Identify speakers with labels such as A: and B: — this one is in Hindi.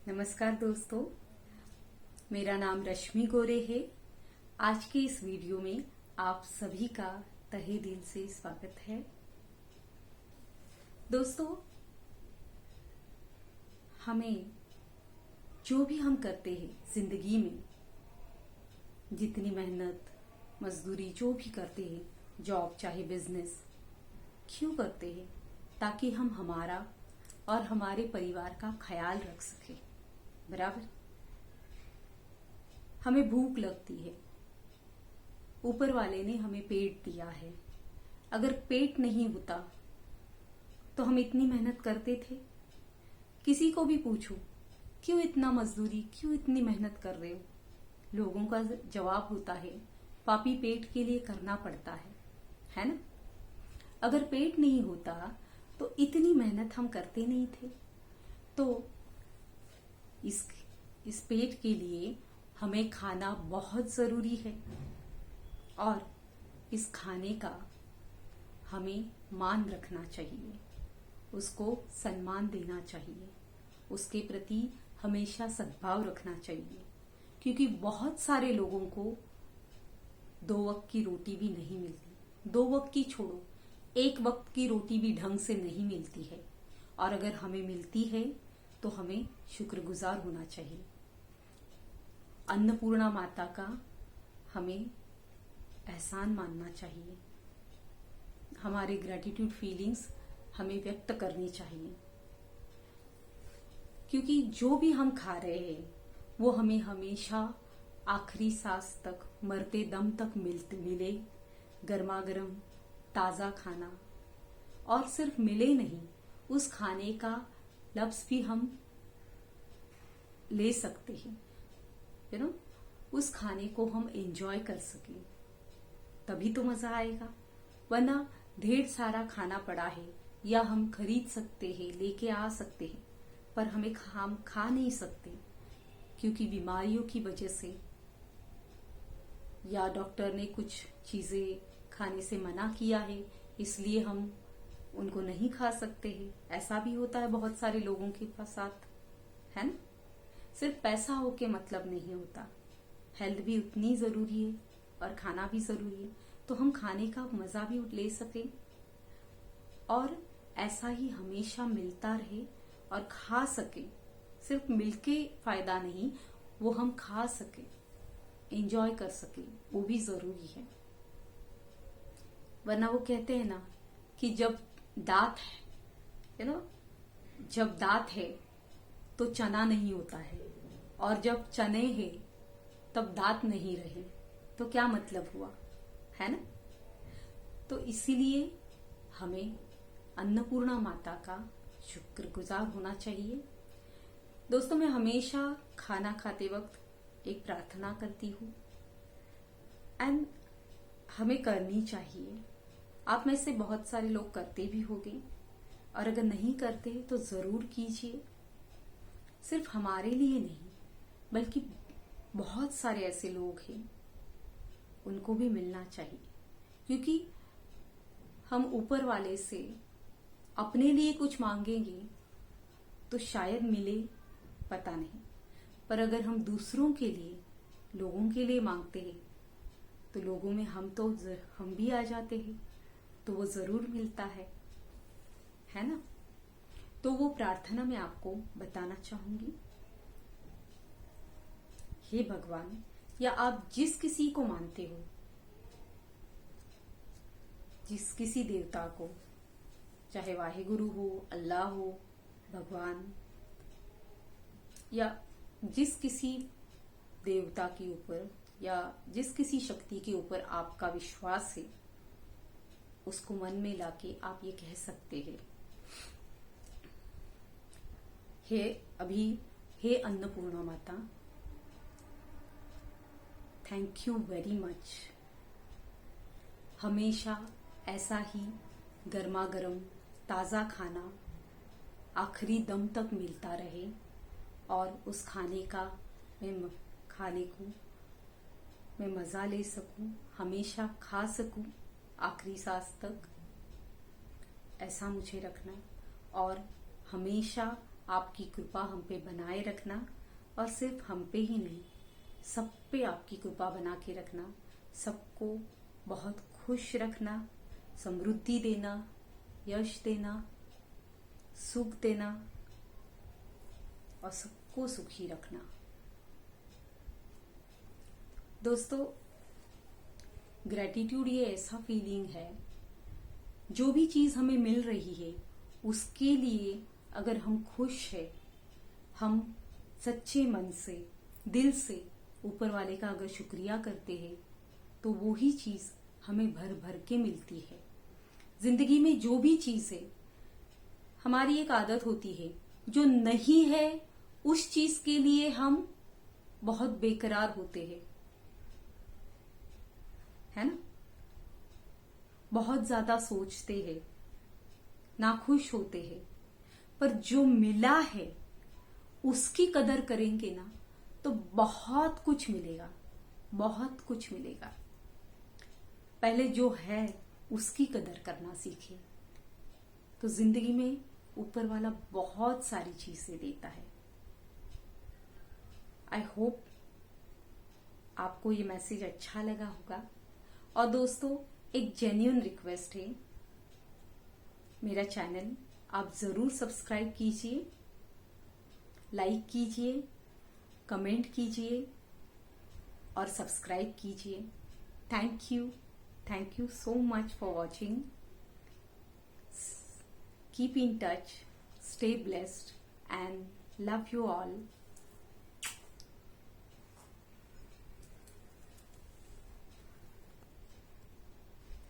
A: नमस्कार दोस्तों, मेरा नाम रश्मि गोरे है। आज की इस वीडियो में आप सभी का तहे दिल से स्वागत है। दोस्तों, हमें जो भी हम करते हैं जिंदगी में, जितनी मेहनत मजदूरी जो भी करते हैं, जॉब चाहे बिजनेस, क्यों करते हैं? ताकि हम हमारा और हमारे परिवार का ख्याल रख सके। बराबर। हमें भूख लगती है, ऊपर वाले ने हमें पेट दिया है। अगर पेट नहीं होता तो हम इतनी मेहनत करते थे? किसी को भी पूछो, क्यों इतना मजदूरी, क्यों इतनी मेहनत कर रहे हो? लोगों का जवाब होता है, पापी पेट के लिए करना पड़ता है ना? अगर पेट नहीं होता तो इतनी मेहनत हम करते नहीं थे। तो इस पेट के लिए हमें खाना बहुत जरूरी है और इस खाने का हमें मान रखना चाहिए, उसको सम्मान देना चाहिए, उसके प्रति हमेशा सद्भाव रखना चाहिए। क्योंकि बहुत सारे लोगों को 2 वक्त की रोटी भी नहीं मिलती। 2 वक्त की छोड़ो, 1 वक्त की रोटी भी ढंग से नहीं मिलती है। और अगर हमें मिलती है तो हमें शुक्रगुजार होना चाहिए। अन्नपूर्णा माता का हमें एहसान मानना चाहिए। हमारे ग्रेटिट्यूड फीलिंग्स हमें व्यक्त करनी चाहिए। क्योंकि जो भी हम खा रहे हैं वो हमें हमेशा आखिरी सांस तक, मरते दम तक मिले। गर्मा गर्म ताजा खाना, और सिर्फ मिले नहीं, उस खाने का लफ्ज भी हम ले सकते हैं। उस खाने को हम एंजॉय कर सके, तभी तो मजा आएगा। वरना ढेर सारा खाना पड़ा है, या हम खरीद सकते हैं, लेके आ सकते हैं, पर हम खा नहीं सकते क्योंकि बीमारियों की वजह से, या डॉक्टर ने कुछ चीजें खाने से मना किया है, इसलिए हम उनको नहीं खा सकते हैं। ऐसा भी होता है बहुत सारे लोगों के साथ, है ना? सिर्फ पैसा हो के मतलब नहीं होता, हेल्थ भी उतनी जरूरी है और खाना भी जरूरी है। तो हम खाने का मजा भी ले सके और ऐसा ही हमेशा मिलता रहे और खा सके। सिर्फ मिलके फायदा नहीं, वो हम खा सके, एंजॉय कर सके, वो भी जरूरी है। वरना वो कहते हैं ना कि जब दांत है, जब दांत है तो चना नहीं होता है, और जब चने हैं तब दांत नहीं रहे। तो क्या मतलब हुआ, है ना? तो इसीलिए हमें अन्नपूर्णा माता का शुक्रगुजार होना चाहिए। दोस्तों, मैं हमेशा खाना खाते वक्त एक प्रार्थना करती हूँ, एंड हमें करनी चाहिए। आप में से बहुत सारे लोग करते भी होंगे, और अगर नहीं करते तो जरूर कीजिए। सिर्फ हमारे लिए नहीं, बल्कि बहुत सारे ऐसे लोग हैं, उनको भी मिलना चाहिए। क्योंकि हम ऊपर वाले से अपने लिए कुछ मांगेंगे तो शायद मिले, पता नहीं। पर अगर हम दूसरों के लिए, लोगों के लिए मांगते हैं तो लोगों में हम भी आ जाते हैं, तो वो जरूर मिलता है ना? तो वो प्रार्थना मैं आपको बताना चाहूंगी। हे भगवान, या आप जिस किसी को मानते हो, जिस किसी देवता को, चाहे वाहेगुरु हो, अल्लाह हो, भगवान, या जिस किसी देवता के ऊपर या जिस किसी शक्ति के ऊपर आपका विश्वास है, उसको मन में लाके आप ये कह सकते हैं, हे अन्नपूर्णा माता, थैंक यू वेरी मच। हमेशा ऐसा ही गर्मा गर्म ताजा खाना आखिरी दम तक मिलता रहे, और उस खाने को मैं मजा ले सकूं, हमेशा खा सकूं आखिरी सांस तक। ऐसा मुझे रखना, और हमेशा आपकी कृपा हम पे बनाए रखना, और सिर्फ हम पे ही नहीं, सब पे आपकी कृपा बना के रखना, सबको बहुत खुश रखना, समृद्धि देना, यश देना, सुख देना और सबको सुखी रखना। दोस्तों, ग्रेटिट्यूड ये ऐसा फीलिंग है, जो भी चीज हमें मिल रही है उसके लिए अगर हम खुश है, हम सच्चे मन से, दिल से ऊपर वाले का अगर शुक्रिया करते हैं, तो वो ही चीज हमें भर भर के मिलती है। जिंदगी में जो भी चीज है, हमारी एक आदत होती है, जो नहीं है उस चीज के लिए हम बहुत बेकरार होते हैं, है ना? बहुत ज्यादा सोचते हैं, नाखुश होते हैं, पर जो मिला है उसकी कदर करेंगे ना तो बहुत कुछ मिलेगा, बहुत कुछ मिलेगा। पहले जो है उसकी कदर करना सीखें, तो जिंदगी में ऊपर वाला बहुत सारी चीजें देता है। आई होप आपको ये मैसेज अच्छा लगा होगा। और दोस्तों, एक जेन्युइन रिक्वेस्ट है, मेरा चैनल आप जरूर सब्सक्राइब कीजिए, लाइक कीजिए, कमेंट कीजिए और सब्सक्राइब कीजिए। Thank you so much for watching. Keep in touch, stay blessed and love you all.